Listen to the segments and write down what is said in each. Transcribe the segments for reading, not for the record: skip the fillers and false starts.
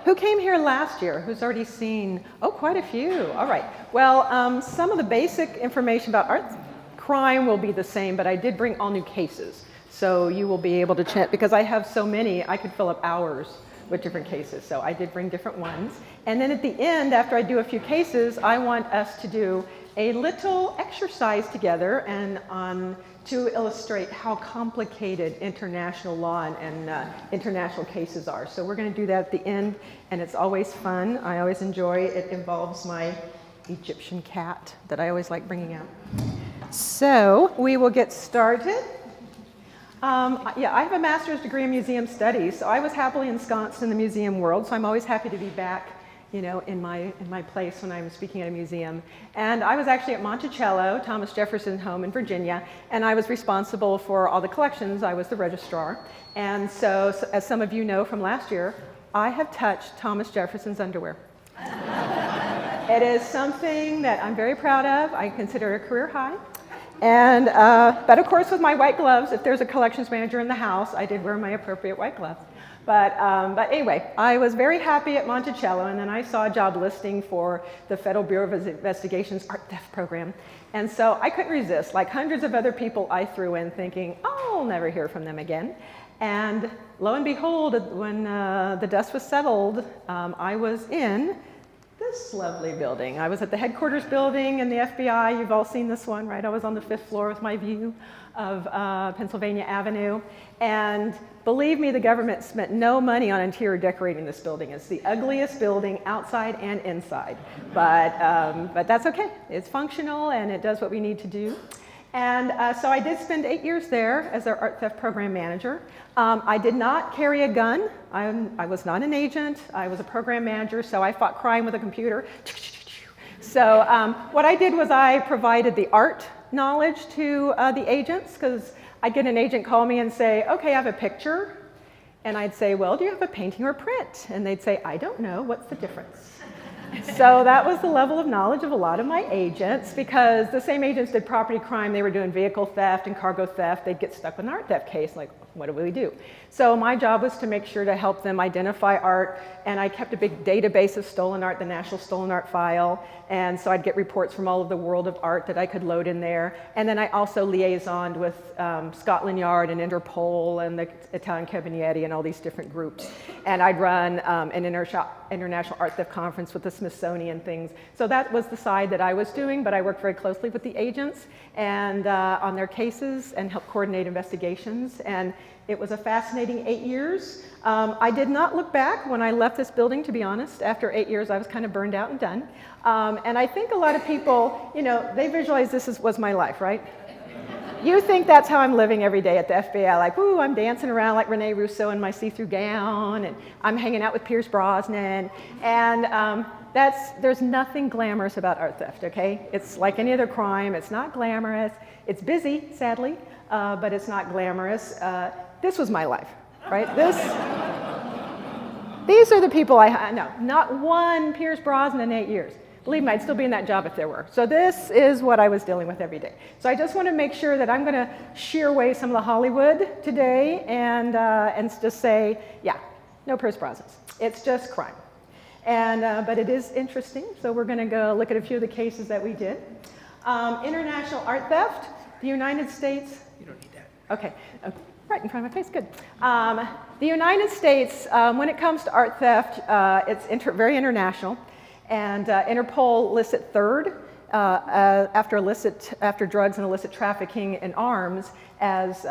who came here last year? Who's already seen? Oh, quite a few. All right. Well, some of the basic information about art crime will be the same, but I did bring all new cases. So you will be able to check, because I have so many, I could fill up hours with different cases. So I did bring different ones. And then at the end, after I do a few cases, I want us to do a little exercise together and to illustrate how complicated international law and international cases are. So we're going to do that at the end, and it's always fun. I always enjoy it. It involves my Egyptian cat that I always like bringing out. So we will get started. Yeah, I have a master's degree in museum studies, so I was happily ensconced in the museum world, so I'm always happy to be back, you know, in my place when I'm speaking at a museum. And I was actually at Monticello, Thomas Jefferson's home in Virginia, and I was responsible for all the collections. I was the registrar. And so as some of you know from last year, I have touched Thomas Jefferson's underwear. It is something that I'm very proud of. I consider it a career high. And, but of course with my white gloves, if there's a collections manager in the house, I did wear my appropriate white gloves. But anyway, I was very happy at Monticello, and then I saw a job listing for the Federal Bureau of Investigation's art theft program. And so I couldn't resist. Like hundreds of other people, I threw in thinking, oh, I'll never hear from them again. And lo and behold, when the dust was settled, I was in this lovely building. I was at the headquarters building in the f.b.i. You've all seen this one, right? I was on the 5th floor with my view of Pennsylvania Avenue. And believe me, the government spent no money on interior decorating this building. It's the ugliest building outside and inside. But that's okay. It's functional and it does what we need to do. And so I did spend 8 years there as their art theft program manager. I did not carry a gun. I was not an agent. I was a program manager, so I fought crime with a computer. So what I did was I provided the art knowledge to the agents, because I'd get an agent call me and say, okay, I have a picture. And I'd say, well, do you have a painting or print? And they'd say, I don't know, what's the difference? So that was the level of knowledge of a lot of my agents, because the same agents did property crime. They were doing vehicle theft and cargo theft. They'd get stuck with an art theft case, like, what do we do? So my job was to make sure to help them identify art, and I kept a big database of stolen art, the National Stolen Art File, and so I'd get reports from all of the world of art that I could load in there. And then I also liaisoned with Scotland Yard and Interpol and the Italian Carabinieri and all these different groups. And I'd run an international art theft conference with the Smithsonian things. So that was the side that I was doing, but I worked very closely with the agents and on their cases and helped coordinate investigations. And it was a fascinating 8 years. I did not look back when I left this building, to be honest. After 8 years, I was kind of burned out and done. And I think a lot of people, you know, they visualize this was my life, right? You think that's how I'm living every day at the f.b.i. Like, ooh, I'm dancing around like Rene Russo in my see-through gown, and I'm hanging out with Pierce Brosnan. And there's nothing glamorous about art theft, okay? It's like any other crime. It's not glamorous. It's busy, sadly, but it's not glamorous. This was my life, right? These are the people I know. Not one Pierce Brosnan in 8 years. Believe me, I'd still be in that job if there were. So this is what I was dealing with every day. So I just want to make sure that I'm going to shear away some of the Hollywood today and just say, yeah, no Pierce Brosnans. It's just crime. But it is interesting. So we're going to go look at a few of the cases that we did. International art theft, the United States. You don't need that. Okay. Right in front of my face, good. The United States, when it comes to art theft, it's very international. And Interpol lists it third after drugs and illicit trafficking in arms as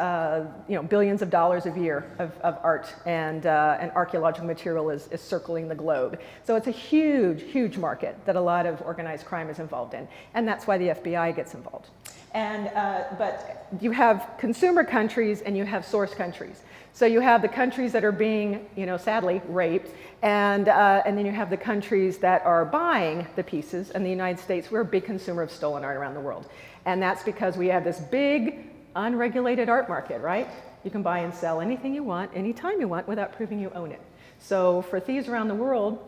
billions of dollars a year of art and archaeological material is circling the globe. So it's a huge, huge market that a lot of organized crime is involved in, and that's why the f.b.i. gets involved. And but you have consumer countries and you have source countries. So you have the countries that are being, sadly, raped, and then you have the countries that are buying the pieces. And the United States, we're a big consumer of stolen art around the world. And that's because we have this big, unregulated art market, right? You can buy and sell anything you want, anytime you want, without proving you own it. So for thieves around the world,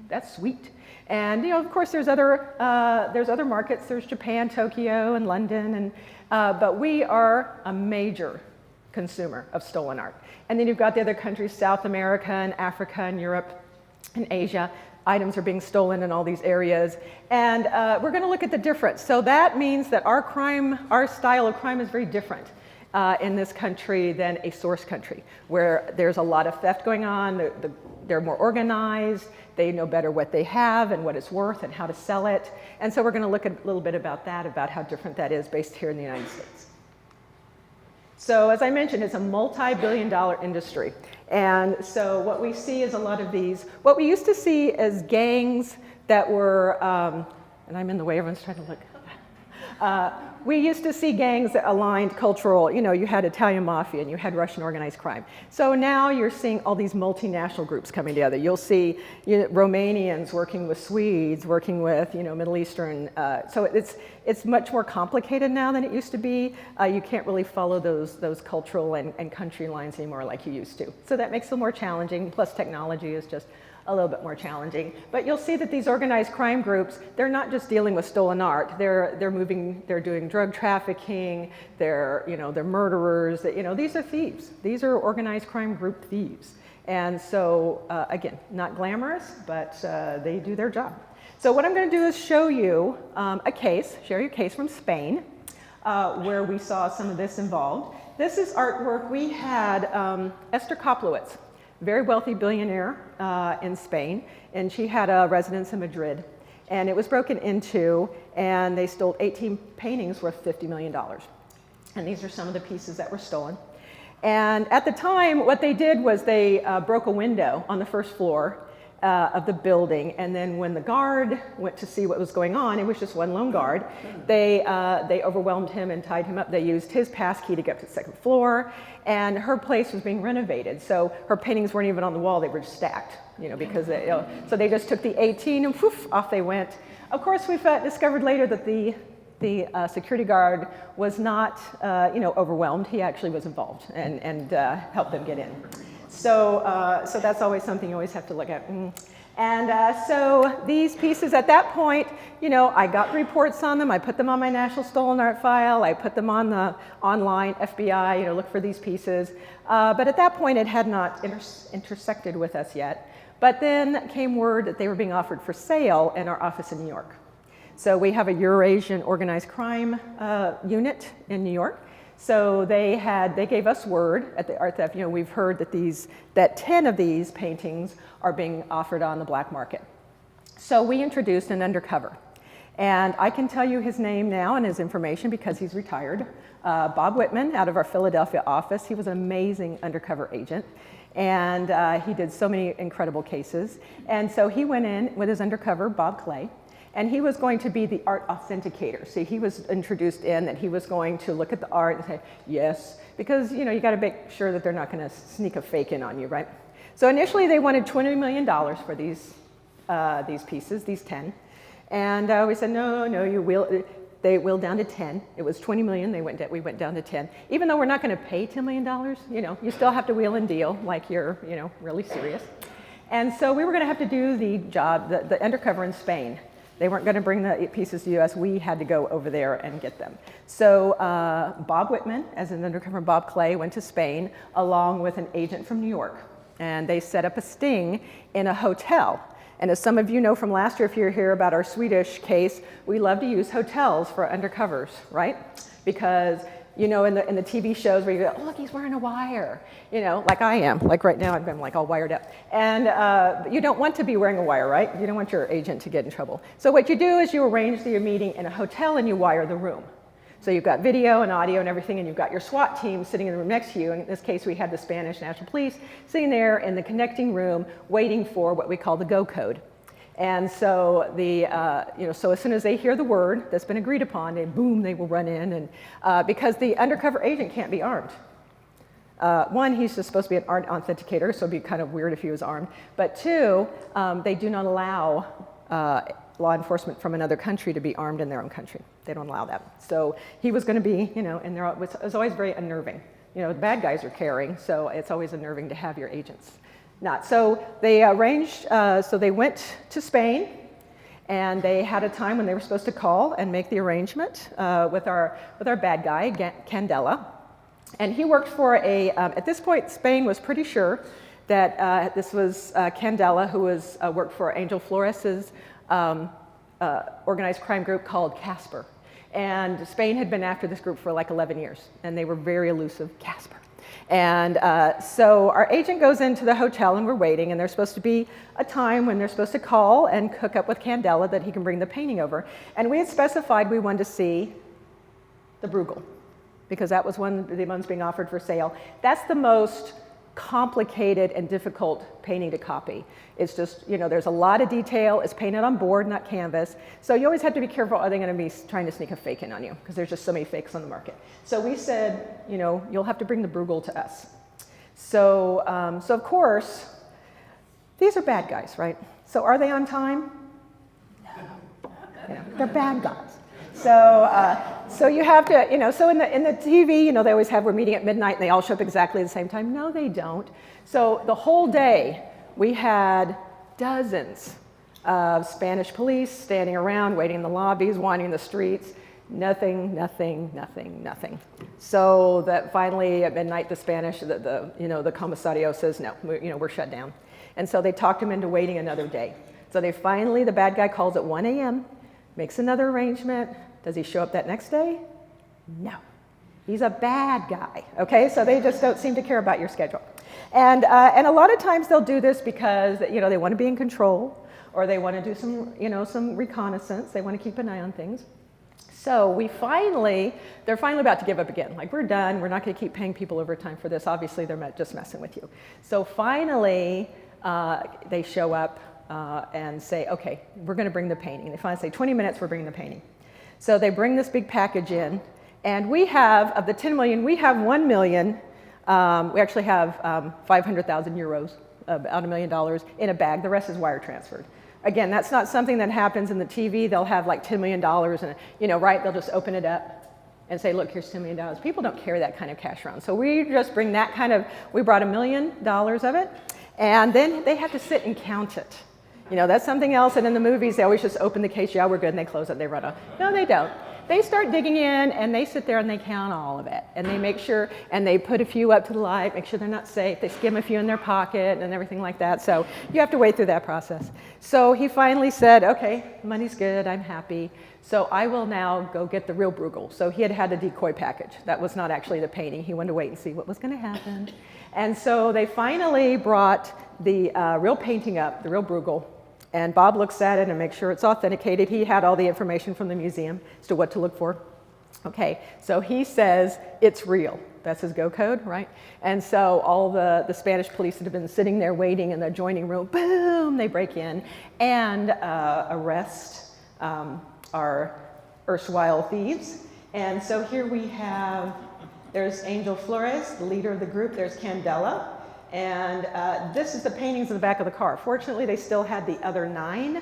that's sweet. And of course, there's other markets. There's Japan, Tokyo, and London, and but we are a major consumer of stolen art. And then you've got the other countries, South America and Africa and Europe. in Asia. Items are being stolen in all these areas. And we're going to look at the difference. So that means that our style of crime is very different in this country than a source country, where there's a lot of theft going on. They're more organized. They know better what they have and what it's worth and how to sell it. And so we're going to look at a little bit about that, about how different that is based here in the United States. So as I mentioned, it's a multi-billion-dollar industry. And so what we see is a lot of these, what we used to see as gangs that were, and I'm in the way, everyone's trying to look. We used to see gangs that aligned cultural, you had Italian mafia and you had Russian organized crime. So now you're seeing all these multinational groups coming together. You'll see Romanians working with Swedes, working with Middle Eastern. So it's much more complicated now than it used to be. You can't really follow those cultural and country lines anymore like you used to. So that makes it more challenging. Plus technology is just a little bit more challenging. But you'll see that these organized crime groups, they're not just dealing with stolen art. They're doing drug trafficking, they're murderers, these are thieves. These are organized crime group thieves. And so, again, not glamorous, but they do their job. So what I'm going to do is show you share you a case from Spain, where we saw some of this involved. This is artwork. We had Esther Koplowitz, very wealthy billionaire in Spain, and she had a residence in Madrid. And it was broken into, and they stole 18 paintings worth $50 million. And these are some of the pieces that were stolen. And at the time, what they did was they broke a window on the first floor of the building, and then when the guard went to see what was going on, it was just one lone guard, they overwhelmed him and tied him up. They used his pass key to get to the second floor, and her place was being renovated, so her paintings weren't even on the wall, they were just stacked, because so they just took the 18 and poof, off they went. Of course, we've discovered later that the security guard was not overwhelmed. He actually was involved and helped them get in. So that's always something you always have to look at. And so these pieces at that point, I got reports on them. I put them on my National Stolen Art file. I put them on the online f.b.i, look for these pieces. But at that point, it had not intersected with us yet. But then came word that they were being offered for sale in our office in New York. So we have a Eurasian organized crime unit in New York. So they gave us word at the Art Theft, we've heard that 10 of these paintings are being offered on the black market. So we introduced an undercover. And I can tell you his name now and his information because he's retired. Bob Whitman out of our Philadelphia office. He was an amazing undercover agent. And he did so many incredible cases. And so he went in with his undercover, Bob Clay. And he was going to be the art authenticator. So he was introduced in that he was going to look at the art and say, yes, because you got to make sure that they're not going to sneak a fake in on you, right? So initially they wanted $20 million for these pieces, these 10. And we said, no, they wheeled down to 10. It was 20 million, we went down to 10. Even though we're not going to pay $10 million, you still have to wheel and deal like you're, really serious. And so we were going to have to do the job, the undercover in Spain. They weren't going to bring the pieces to the US. We had to go over there and get them. So Bob Whitman, as an undercover, Bob Clay, went to Spain along with an agent from New York. And they set up a sting in a hotel. And as some of you know from last year, if you're here about our Swedish case, we love to use hotels for undercovers, right? Because in the TV shows where you go, oh, look, he's wearing a wire, like I am. Like right now, I'm like all wired up. And you don't want to be wearing a wire, right? You don't want your agent to get in trouble. So what you do is you arrange your meeting in a hotel and you wire the room. So you've got video and audio and everything, and you've got your SWAT team sitting in the room next to you. And in this case, we had the Spanish National Police sitting there in the connecting room waiting for what we call the go code. And so so as soon as they hear the word that's been agreed upon, they will run in, and because the undercover agent can't be armed. One, he's just supposed to be an art authenticator, so it'd be kind of weird if he was armed. But two, they do not allow law enforcement from another country to be armed in their own country. They don't allow that. So he was going to be, and it's always very unnerving. The bad guys are carrying, so it's always unnerving to have your agents not. So they arranged, so they went to Spain, and they had a time when they were supposed to call and make the arrangement with our bad guy, Candela. And he worked for at this point, Spain was pretty sure that this was Candela, who was worked for Angel Flores's organized crime group called Casper. And Spain had been after this group for like 11 years, and they were very elusive, Casper. And so our agent goes into the hotel, and we're waiting, and there's supposed to be a time when they're supposed to call and hook up with Candela that he can bring the painting over. And we had specified we wanted to see the Bruegel, because that was one of the ones being offered for sale. That's the most complicated and difficult painting to copy. It's just, you know, there's a lot of detail. It's painted on board, not canvas. So you always have to be careful. Are they going to be trying to sneak a fake in on you? Because there's just so many fakes on the market. So we said, you know, you'll have to bring the Bruegel to us. So, so of course, these are bad guys, right? So are they on time? No. You know, they're bad guys. So, so you have to, you know, so in the TV, you know, they always have, we're meeting at midnight and they all show up exactly at the same time. No, they don't. So the whole day, we had dozens of Spanish police standing around, waiting in the lobbies, wandering the streets. Nothing, nothing, nothing, nothing. So that finally at midnight, the Spanish, you know, the comisario says, no, we're shut down. And so they talked him into waiting another day. So they finally, the bad guy calls at 1 a.m., makes another arrangement. Does he show up that next day? No. He's a bad guy, okay? So they just don't seem to care about your schedule. And a lot of times they'll do this because, you know, they want to be in control, or they want to do some, you know, some reconnaissance. They want to keep an eye on things. So they're finally about to give up again. Like, we're done. We're not going to keep paying people overtime for this. Obviously, they're just messing with you. So finally, they show up and say, okay, we're going to bring the painting. They finally say, 20 minutes, we're bringing the painting. So they bring this big package in, and we have, of the 10 million, we have 1 million. We actually have 500,000 euros, about $1 million, in a bag. The rest is wire transferred. Again, that's not something that happens in the TV. They'll have like $10 million, and, you know, right, they'll just open it up and say, look, here's $10 million. People don't carry that kind of cash around. So we just bring that kind of, we brought $1 million of it, and then they have to sit and count it. You know, that's something else. And in the movies, they always just open the case, yeah, we're good, and they close it, and they run off. No, they don't. They start digging in, and they sit there and they count all of it. And they make sure, and they put a few up to the light, make sure they're not safe. They skim a few in their pocket and everything like that. So you have to wait through that process. So he finally said, okay, money's good, I'm happy. So I will now go get the real Bruegel. So he had had a decoy package. That was not actually the painting. He wanted to wait and see what was going to happen. And so they finally brought the real painting up, the real Bruegel. And Bob looks at it and makes sure it's authenticated. He had all the information from the museum as to what to look for. Okay, so he says it's real. That's his go code, right? And so all the Spanish police that have been sitting there waiting in the adjoining room, boom, they break in and arrest our erstwhile thieves. And so here we have, there's Angel Flores, the leader of the group. There's Candela. And this is the paintings in the back of the car. Fortunately, they still had the other 9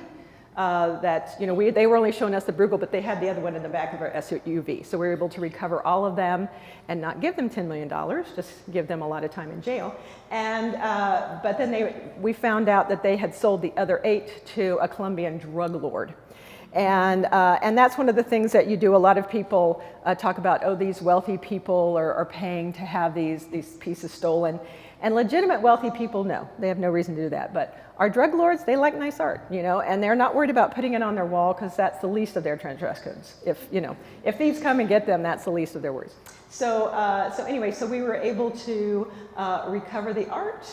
that, you know, they were only showing us the Bruegel, but they had the other one in the back of our SUV. So we were able to recover all of them and not give them $10 million, just give them a lot of time in jail. And, but then we found out that they had sold the other 8 to a Colombian drug lord. And that's one of the things that you do. A lot of people talk about, oh, these wealthy people are paying to have these pieces stolen. And legitimate wealthy people, no, they have no reason to do that. But our drug lords, they like nice art, you know, and they're not worried about putting it on their wall because that's the least of their transgressions. If thieves come and get them, that's the least of their worries. So, so anyway, so we were able to recover the art,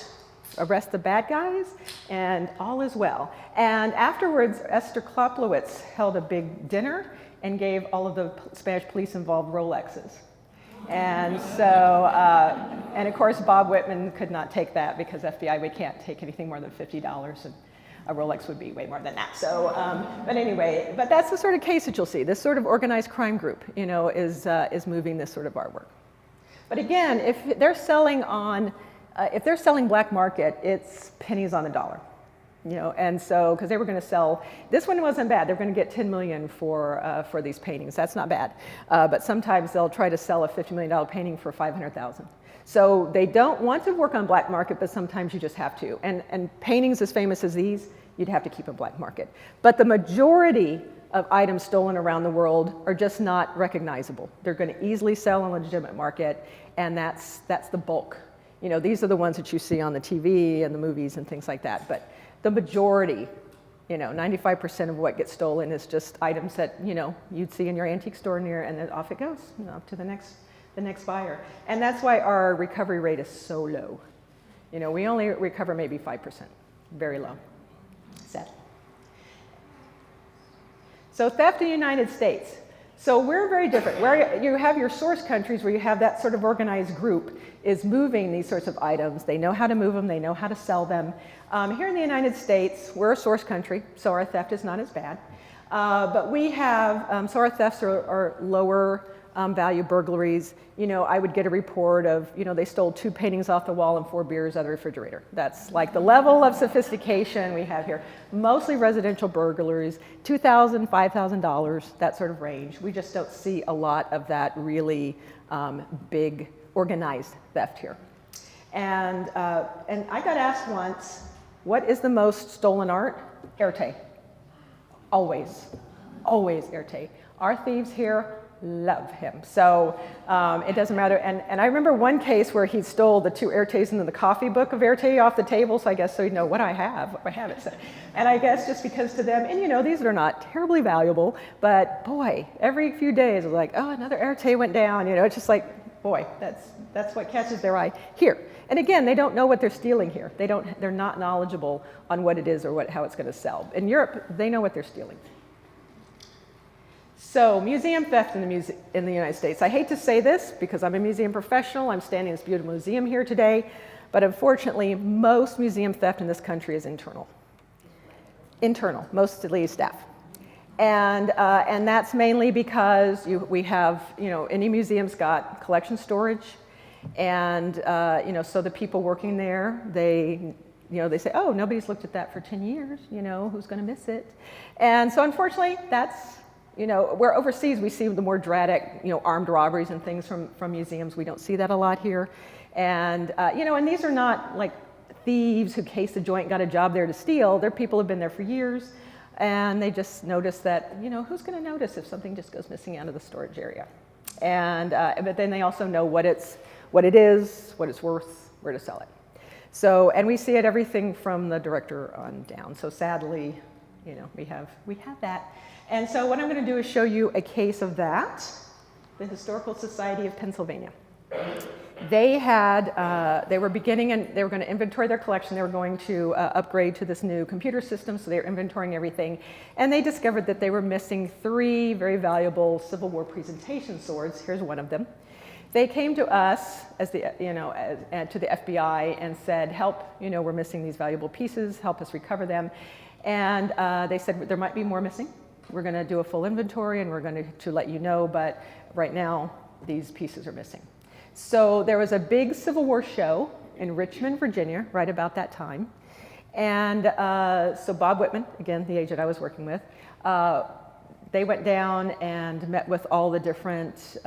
arrest the bad guys, and all is well. And afterwards, Esther Kloplowitz held a big dinner and gave all of the Spanish police involved Rolexes. And so, and of course, Bob Whitman could not take that because FBI, we can't take anything more than $50, and a Rolex would be way more than that. So, but anyway, but that's the sort of case that you'll see. This sort of organized crime group, you know, is moving this sort of artwork. But again, if they're selling black market, it's pennies on the dollar. You know, and so, because they were going to sell, this one wasn't bad. They're going to get $10 million for these paintings. That's not bad. But sometimes they'll try to sell a $50 million painting for $500,000. So they don't want to work on black market, but sometimes you just have to. And paintings as famous as these, you'd have to keep a black market. But the majority of items stolen around the world are just not recognizable. They're going to easily sell on a legitimate market, and that's the bulk. You know, these are the ones that you see on the TV and the movies and things like that. But the majority, you know, 95% of what gets stolen is just items that, you know, you'd see in your antique store near, and then off it goes, you know, to the next buyer. And that's why our recovery rate is so low. You know, we only recover maybe 5%, very low. Sad. So theft in the United States. So we're very different. Where you have your source countries where you have that sort of organized group is moving these sorts of items. They know how to move them, they know how to sell them. Here in the United States, we're a source country, so our theft is not as bad. But we have, so our thefts are lower value burglaries. You know, I would get a report of, you know, they stole 2 paintings off the wall and 4 beers out of the refrigerator. That's like the level of sophistication we have here. Mostly residential burglaries, $2,000, $5,000, that sort of range. We just don't see a lot of that really big organized theft here. And I got asked once, what is the most stolen art? Erte. Always, always Erte. Our thieves here love him. So it doesn't matter. And I remember one case where he stole the 2 Ertes and the coffee book of Erte off the table. So I guess so he'd know what I have it. So, and I guess just because to them, and you know, these are not terribly valuable, but boy, every few days it was like, oh, another Erte went down. You know, it's just like, boy, that's what catches their eye here. And again, they don't know what they're stealing here. They're not knowledgeable on what it is or how it's going to sell. In Europe, they know what they're stealing. So museum theft in the United States. I hate to say this because I'm a museum professional. I'm standing in this beautiful museum here today. But unfortunately, most museum theft in this country is internal. Internal, mostly staff. And that's mainly because we have, you know, any museum's got collection storage. And, you know, so the people working there, they say, oh, nobody's looked at that for 10 years. You know, who's going to miss it? And so unfortunately, that's, you know, where overseas we see the more dramatic, you know, armed robberies and things from museums. We don't see that a lot here. And, you know, and these are not like thieves who cased a joint, got a job there to steal. They're people who've been there for years. And they just notice that, you know, who's going to notice if something just goes missing out of the storage area? And, but then they also know what it is, what it's worth, where to sell it. So, and we see it everything from the director on down. So sadly, you know, we have that. And so what I'm going to do is show you a case of that, the Historical Society of Pennsylvania. They were beginning and they were going to inventory their collection. They were going to upgrade to this new computer system, so they were inventorying everything. And they discovered that they were missing 3 very valuable Civil War presentation swords. Here's one of them. They came to us as the, you know, to the FBI and said, help, you know, we're missing these valuable pieces, help us recover them. And they said there might be more missing. We're going to do a full inventory and we're going to let you know, but right now these pieces are missing. So there was a big Civil War show in Richmond, Virginia, right about that time. And so Bob Whitman, again, the agent I was working with, they went down and met with all the different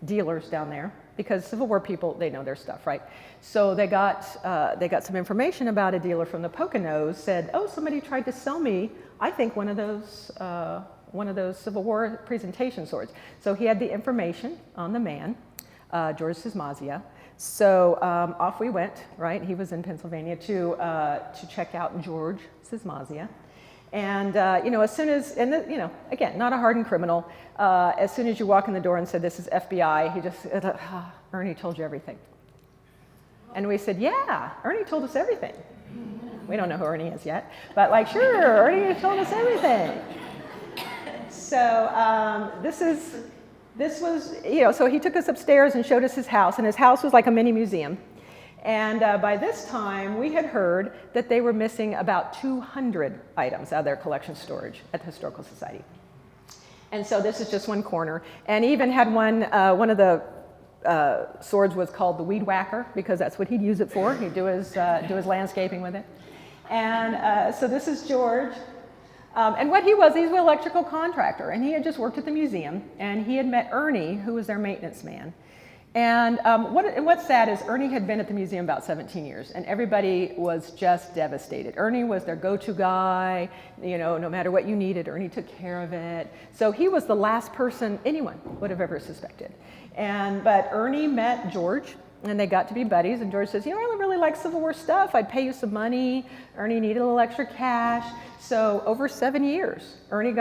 dealers down there, because Civil War people, they know their stuff, right? So they got some information about a dealer from the Poconos, said, oh, somebody tried to sell me, I think, one of those Civil War presentation swords. So he had the information on the man, George Sismazia. So off we went, right? He was in Pennsylvania to check out George Sismazia. And, you know, as soon as, you know, again, not a hardened criminal, as soon as you walk in the door and said, this is f.b.i, he just, Ernie told you everything. And we said, yeah, Ernie told us everything. We don't know who Ernie is yet, but like, sure, Ernie told us everything. So this was, you know, so he took us upstairs and showed us his house, and his house was like a mini museum. And by this time, we had heard that they were missing about 200 items out of their collection storage at the Historical Society. And so this is just one corner. And he even had one of the swords was called the Weed Whacker, because that's what he'd use it for. He'd do his landscaping with it. And so this is George. And what he was, he's an electrical contractor, and he had just worked at the museum, and he had met Ernie, who was their maintenance man. And what's sad is Ernie had been at the museum about 17 years, and everybody was just devastated. Ernie was their go-to guy. You know, no matter what you needed, Ernie took care of it. So he was the last person anyone would have ever suspected. But Ernie met George, and they got to be buddies, and George says, you know, I really like Civil War stuff. I'd pay you some money. Ernie needed a little extra cash. So over 7 years, Ernie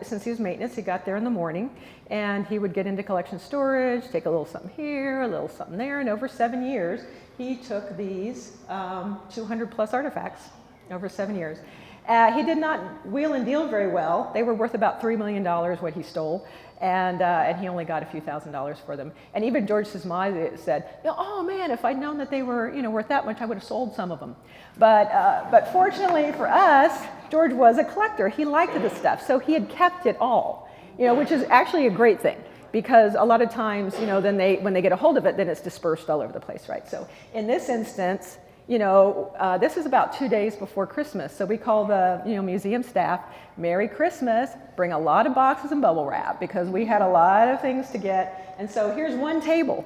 since he was maintenance, he got there in the morning, and he would get into collection storage, take a little something here, a little something there, and over 7 years, he took these 200 plus artifacts over 7 years. He did not wheel and deal very well. They were worth about $3 million what he stole, and he only got a few $1,000s for them. And even George Sismai said, "Oh man, if I'd known that they were worth that much, I would have sold some of them." But fortunately for us, George was a collector. He liked this stuff, so he had kept it all, which is actually a great thing. Because a lot of times, then when they get a hold of it, then it's dispersed all over the place, right? So in this instance, this is about 2 days before Christmas. So we call the museum staff, Merry Christmas, bring a lot of boxes and bubble wrap because we had a lot of things to get. And so here's one table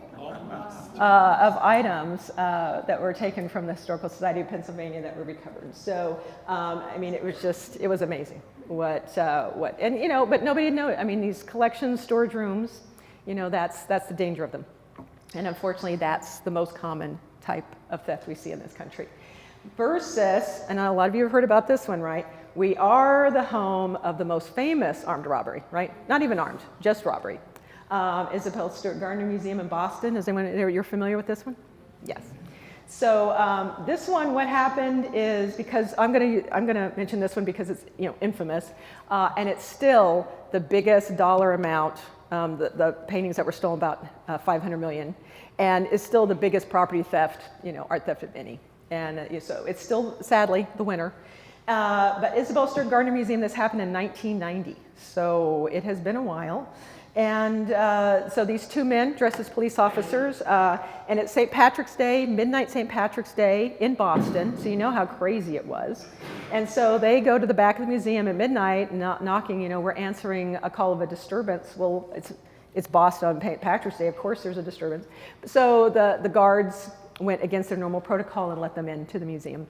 of items that were taken from the Historical Society of Pennsylvania that were recovered. So, it was amazing but nobody knew it. I mean, these collections, storage rooms, that's the danger of them. And unfortunately, that's the most common type of theft we see in this country. Versus, and a lot of you have heard about this one, right? We are the home of the most famous armed robbery, right? Not even armed, just robbery. Isabel Stewart Gardner Museum in Boston. Is anyone, you're familiar with this one? Yes. So this one, what happened is, because I'm gonna mention this one because it's infamous, and it's still the biggest dollar amount. The paintings that were stolen, about 500 million, and is still the biggest property theft, art theft of any. And so it's still, sadly, the winner. But Isabel Stewart Gardner Museum, this happened in 1990, so it has been a while. And so these two men dressed as police officers, and it's St. Patrick's Day, midnight St. Patrick's Day in Boston, so you know how crazy it was. And so they go to the back of the museum at midnight, knocking, we're answering a call of a disturbance. Well, it's Boston on St. Patrick's Day, of course there's a disturbance. So the guards went against their normal protocol and let them into the museum.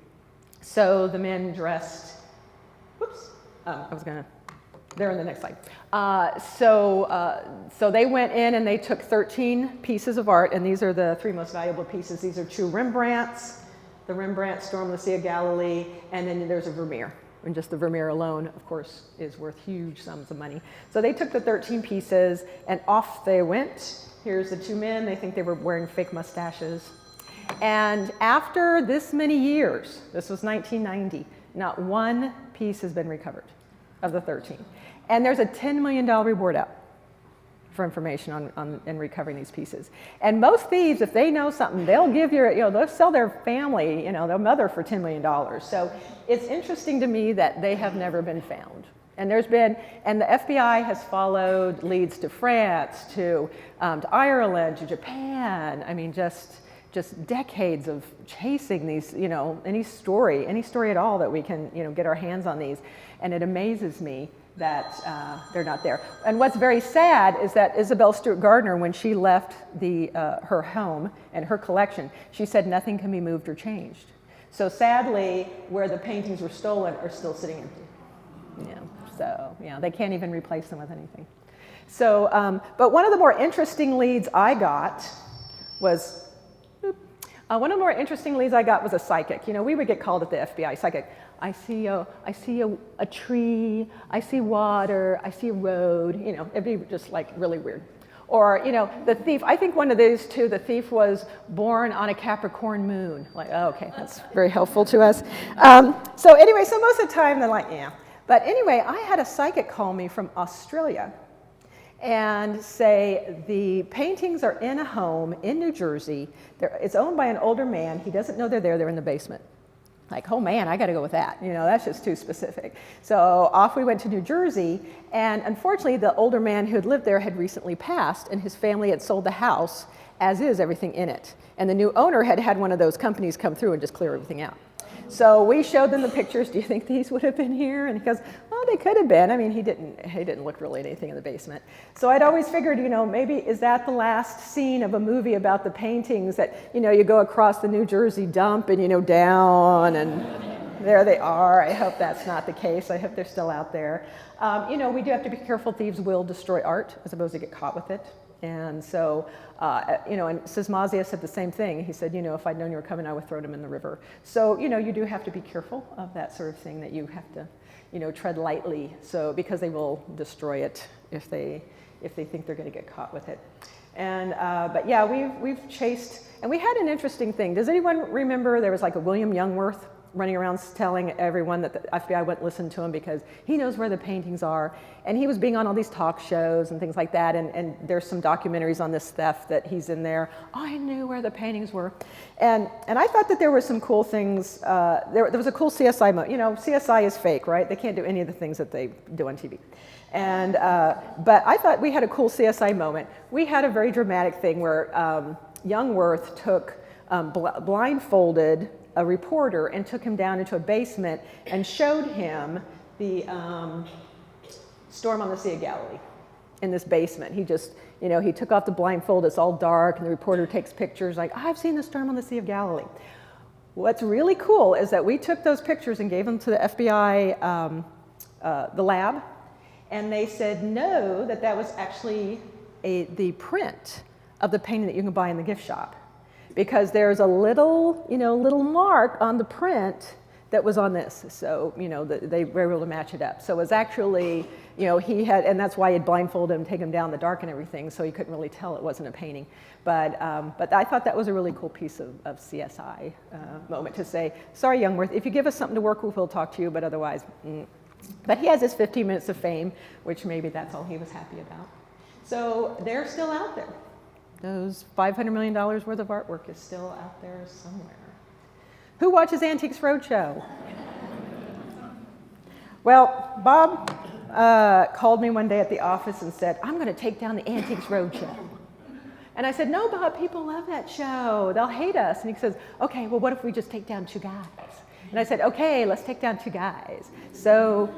So the men dressed, they're in the next slide. So they went in and they took 13 pieces of art, and these are the 3 most valuable pieces. These are 2 Rembrandts, the Rembrandt Storm the Sea of Galilee, and then there's a Vermeer. And just the Vermeer alone, of course, is worth huge sums of money. So they took the 13 pieces and off they went. Here's the 2 men. They think they were wearing fake mustaches. And after this many years, this was 1990, not one piece has been recovered of the 13. And there's a $10 million reward out for information on recovering these pieces. And most thieves, if they know something, they'll give they'll sell their family, their mother for $10 million. So it's interesting to me that they have never been found. And and the f.b.i. has followed leads to France, to Ireland, to Japan. I mean, just decades of chasing these, any story at all that we can, get our hands on these. And it amazes me that they're not there. And what's very sad is that Isabel Stewart Gardner, when she left her home and her collection, she said nothing can be moved or changed. So sadly, where the paintings were stolen are still sitting empty. So they can't even replace them with anything. So, but one of the more interesting leads I got was, a psychic. We would get called at the f.b.i. psychic. I see a tree, I see water, I see a road, it'd be just like really weird. Or, the thief, I think one of these two, the thief was born on a Capricorn moon. Like, oh, okay, that's very helpful to us. So anyway, so most of the time they're like, yeah. But anyway, I had a psychic call me from Australia and say the paintings are in a home in New Jersey. It's owned by an older man. He doesn't know they're in the basement. Like, oh man, I got to go with that. That's just too specific. So off we went to New Jersey, and unfortunately the older man who had lived there had recently passed, and his family had sold the house, as is everything in it. And the new owner had one of those companies come through and just clear everything out. So we showed them the pictures. Do you think these would have been here? And he goes, well, they could have been. I mean, he didn't look really at anything in the basement. So I'd always figured, maybe is that the last scene of a movie about the paintings that, you go across the New Jersey dump and, down, and there they are. I hope that's not the case. I hope they're still out there. We do have to be careful. Thieves will destroy art as opposed to get caught with it. And so, and Sismazia said the same thing. He said, if I'd known you were coming, I would have thrown them in the river. So, you do have to be careful of that sort of thing, that you have to, tread lightly, because they will destroy it if they think they're going to get caught with it. And, but yeah, we've chased, and we had an interesting thing. Does anyone remember there was like a William Youngworth running around telling everyone that the FBI wouldn't listen to him because he knows where the paintings are? And he was being on all these talk shows and things like that, and there's some documentaries on this theft that he's in there. Oh, I knew where the paintings were. And I thought that there were some cool things. There was a cool CSI moment. CSI is fake, right? They can't do any of the things that they do on TV. And, but I thought we had a cool CSI moment. We had a very dramatic thing where Youngworth took, blindfolded a reporter and took him down into a basement and showed him the storm on the Sea of Galilee in this basement. He just, he took off the blindfold, it's all dark, and the reporter takes pictures like, I've seen the storm on the Sea of Galilee. What's really cool is that we took those pictures and gave them to the FBI, the lab, and they said no, that was actually the print of the painting that you can buy in the gift shop. Because there's a little, little mark on the print that was on this. So, they were able to match it up. So it was actually, he had, and that's why he'd blindfolded him, take him down in the dark and everything, so he couldn't really tell it wasn't a painting. But I thought that was a really cool piece of CSI moment to say, sorry, Youngworth, if you give us something to work with, we'll talk to you, but otherwise, But he has his 15 minutes of fame, which maybe that's all he was happy about. So they're still out there. Those $500 million worth of artwork is still out there somewhere. Who watches Antiques Roadshow? Well, Bob called me one day at the office and said, I'm going to take down the Antiques Roadshow. And I said, no, Bob, people love that show. They'll hate us. And he says, okay, well, what if we just take down 2 guys? And I said, okay, let's take down 2 guys. So,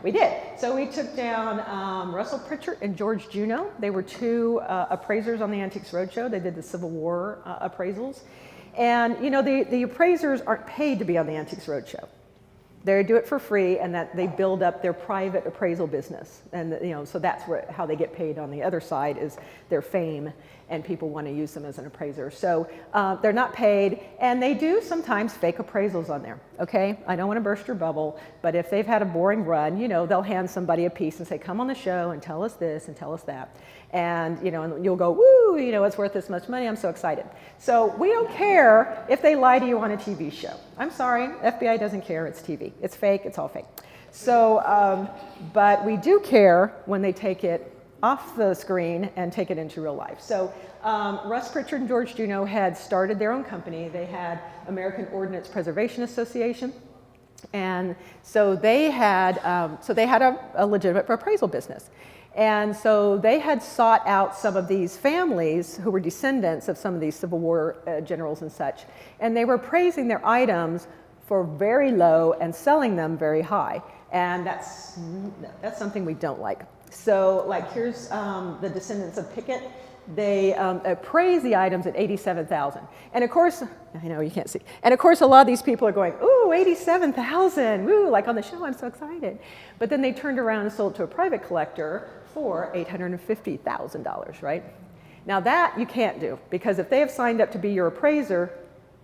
we did. So we took down Russell Prichard and George Juneau. They were 2 appraisers on the Antiques Roadshow. They did the Civil War appraisals. And, the appraisers aren't paid to be on the Antiques Roadshow. They do it for free, and that they build up their private appraisal business. And, so that's how they get paid on the other side is their fame, and people want to use them as an appraiser. So they're not paid, and they do sometimes fake appraisals on there, okay? I don't want to burst your bubble, but if they've had a boring run, they'll hand somebody a piece and say, come on the show and tell us this and tell us that. And, and you'll go, woo, it's worth this much money, I'm so excited. So we don't care if they lie to you on a TV show. I'm sorry, FBI doesn't care, it's TV. It's fake, it's all fake. So, but we do care when they take it off the screen and take it into real life. So Russ Prichard and George Juneau had started their own company. They had American Ordnance Preservation Association. And so they had a legitimate appraisal business. And so they had sought out some of these families who were descendants of some of these Civil War generals and such, and they were appraising their items for very low and selling them very high. And that's something we don't like. So like here's the descendants of Pickett. They appraise the items at $87,000. And of course, I know you can't see. And of course, a lot of these people are going, ooh, $87,000, woo, like on the show, I'm so excited. But then they turned around and sold to a private collector for $850,000, right? Now that you can't do, because if they have signed up to be your appraiser,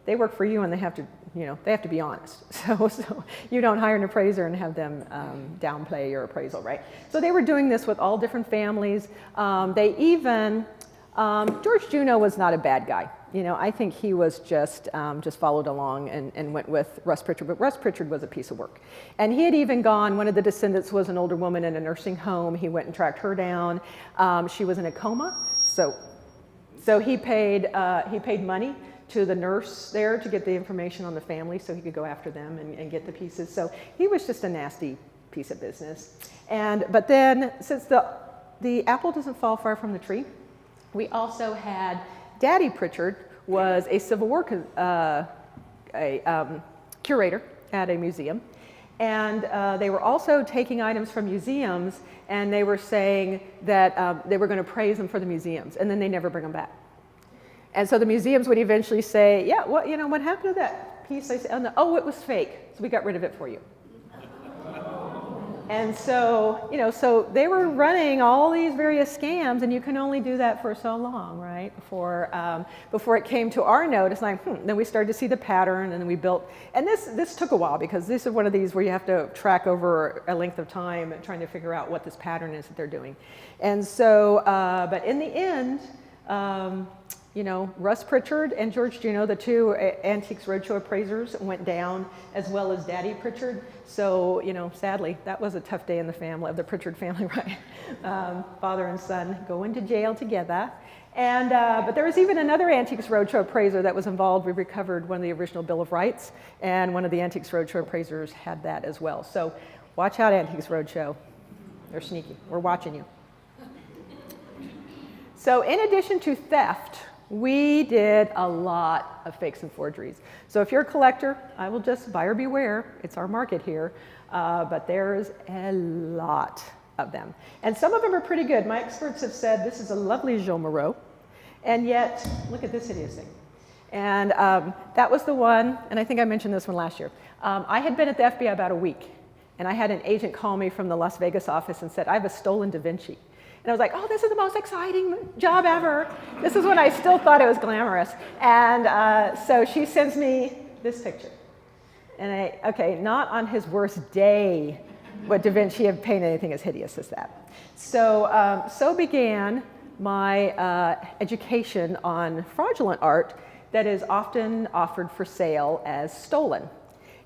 they work for you and they have to, they have to be honest. So you don't hire an appraiser and have them downplay your appraisal, right? So they were doing this with all different families. They even, George Juneau was not a bad guy. I think he was just followed along and went with Russ Prichard, but Russ Prichard was a piece of work. And he had even gone, one of the descendants was an older woman in a nursing home. He went and tracked her down. She was in a coma, so he paid money to the nurse there to get the information on the family so he could go after them and get the pieces. So he was just a nasty piece of business. But then, since the apple doesn't fall far from the tree, we also had Daddy Prichard was a Civil War curator at a museum. And they were also taking items from museums, and they were saying that they were going to praise them for the museums, and then they never bring them back. And so the museums would eventually say, yeah, what happened to that piece? I said, oh, it was fake, so we got rid of it for you. And so, so they were running all these various scams, and you can only do that for so long, right? Before it came to our notice, like, then we started to see the pattern, and then we built, and this took a while, because this is one of these where you have to track over a length of time trying to figure out what this pattern is that they're doing. And so, but in the end, Russ Prichard and George Juno, the two Antiques Roadshow appraisers, went down, as well as Daddy Prichard. So, sadly, that was a tough day in the family, of the Prichard family, right? Father and son go into jail together. And, but there was even another Antiques Roadshow appraiser that was involved. We recovered one of the original Bill of Rights, and one of the Antiques Roadshow appraisers had that as well. So watch out, Antiques Roadshow. They're sneaky. We're watching you. So in addition to theft, we did a lot of fakes and forgeries. So if you're a collector, I will just buyer beware. It's our market here, but there's a lot of them. And some of them are pretty good. My experts have said this is a lovely Jean Moreau, and yet look at this hideous thing. And that was the one, and I think I mentioned this one last year. I had been at the FBI about a week, and I had an agent call me from the Las Vegas office and said, I have a stolen Da Vinci. And I was like, oh, this is the most exciting job ever. This is when I still thought it was glamorous. And so she sends me this picture. And okay, not on his worst day would Da Vinci have painted anything as hideous as that. So, so began my education on fraudulent art that is often offered for sale as stolen.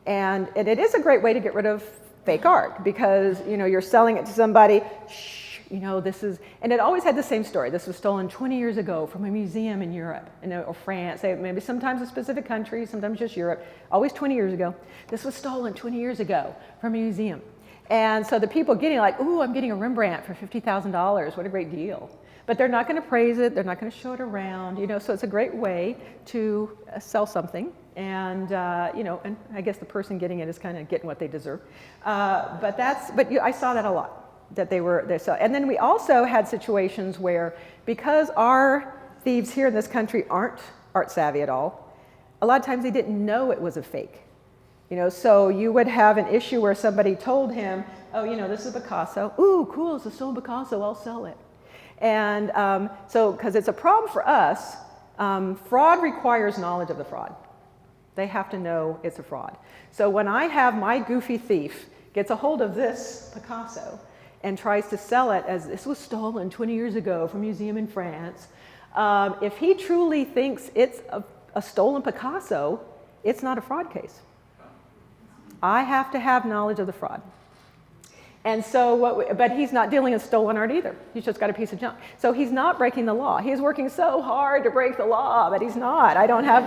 And it is a great way to get rid of fake art, because you're selling it to somebody, this is, and it always had the same story. This was stolen 20 years ago from a museum in Europe, or France, maybe sometimes a specific country, sometimes just Europe, always 20 years ago. This was stolen 20 years ago from a museum. And so the people getting like, ooh, I'm getting a Rembrandt for $50,000, what a great deal. But they're not going to praise it, they're not going to show it around, so it's a great way to sell something. And, and I guess the person getting it is kind of getting what they deserve. But I saw that a lot. That and then we also had situations where, because our thieves here in this country aren't art savvy at all, a lot of times they didn't know it was a fake. So you would have an issue where somebody told him, oh, this is a Picasso. Ooh, cool, it's a stolen Picasso, I'll sell it. And so, because it's a problem for us, fraud requires knowledge of the fraud. They have to know it's a fraud. So when I have my goofy thief gets a hold of this Picasso and tries to sell it as this was stolen 20 years ago from a museum in France, if he truly thinks it's a stolen Picasso, it's not a fraud case. I have to have knowledge of the fraud. And so, but he's not dealing in stolen art either. He's just got a piece of junk. So he's not breaking the law. He's working so hard to break the law, but he's not. I don't have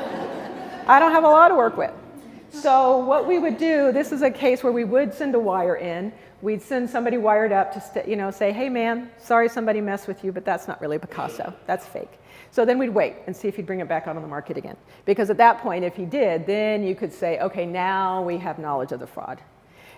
a law to work with. So what we would do, this is a case where we would send a wire in. We'd send somebody wired up to say, hey man, sorry somebody messed with you, but that's not really Picasso, that's fake. So then we'd wait and see if he'd bring it back out on the market again. Because at that point, if he did, then you could say, okay, now we have knowledge of the fraud.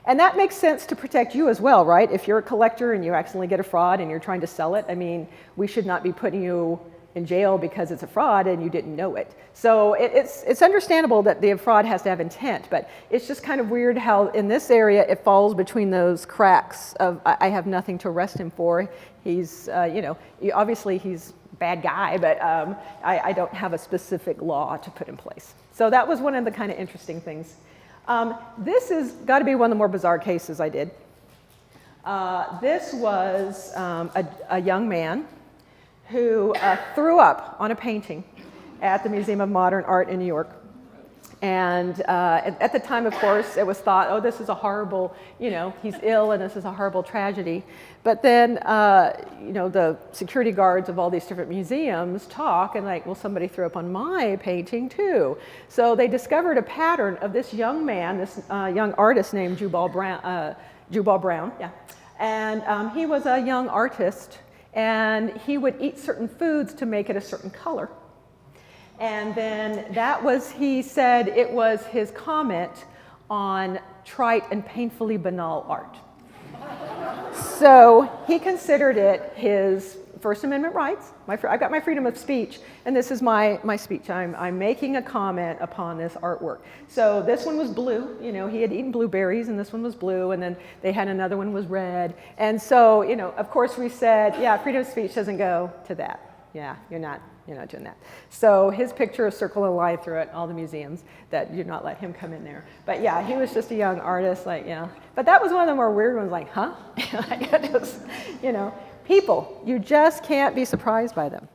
And that makes sense to protect you as well, right? If you're a collector and you accidentally get a fraud and you're trying to sell it, I mean, we should not be putting you in jail because it's a fraud and you didn't know it. So it's understandable that the fraud has to have intent, but it's just kind of weird how in this area it falls between those cracks of I have nothing to arrest him for. He's, obviously he's a bad guy, but I don't have a specific law to put in place. So that was one of the kind of interesting things. This has got to be one of the more bizarre cases I did. This was a young man who threw up on a painting at the Museum of Modern Art in New York. And at the time, of course, it was thought, oh, this is a horrible, he's ill and this is a horrible tragedy. But then, the security guards of all these different museums talk and like, well, somebody threw up on my painting too. So they discovered a pattern of this young man, this young artist named Jubal Brown, yeah. And he was a young artist, and he would eat certain foods to make it a certain color. And then that was, he said, it was his comment on trite and painfully banal art. So he considered it his First Amendment rights. I've got my freedom of speech, and this is my speech. I'm making a comment upon this artwork. So this one was blue. You know, he had eaten blueberries, and this one was blue, and then they had another one was red. And so, you know, of course we said, yeah, freedom of speech doesn't go to that. Yeah, you're not doing that. So his picture is circle a line through it, all the museums, that do not let him come in there. But yeah, he was just a young artist, like, yeah. But that was one of the more weird ones, like, huh? Like, just, you know, people, you just can't be surprised by them.